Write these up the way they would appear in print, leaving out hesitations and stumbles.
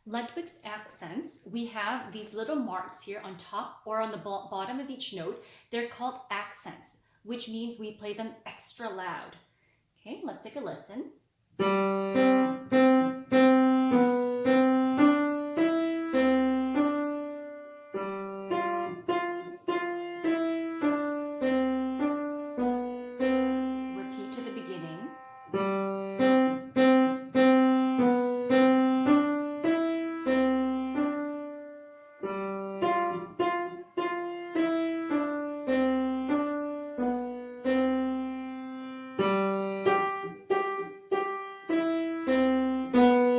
Ludwig's accents, we have these little marks here on top or on the bottom of each note. They're called accents, which means we play them extra loud. Okay, let's take a listen. Repeat to the beginning.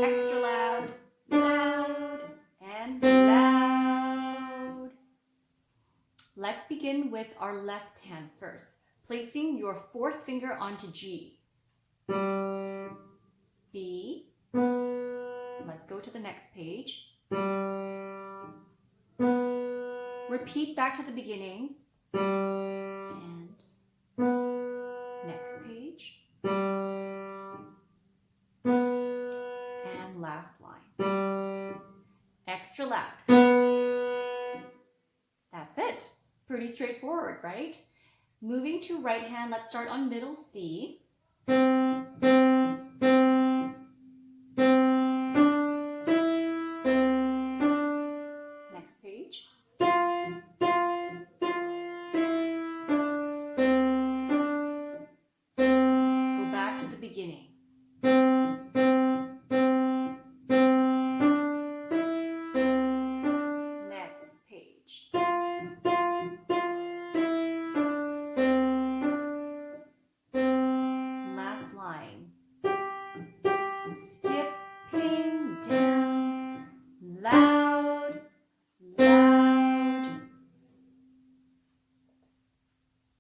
Extra loud, loud, and loud. Let's begin with our left hand first, placing your fourth finger onto G. B. Let's go to the next page. Repeat back to the beginning. And next page. And last line. Extra loud. That's it. Pretty straightforward, right? Moving to right hand, let's start on middle C.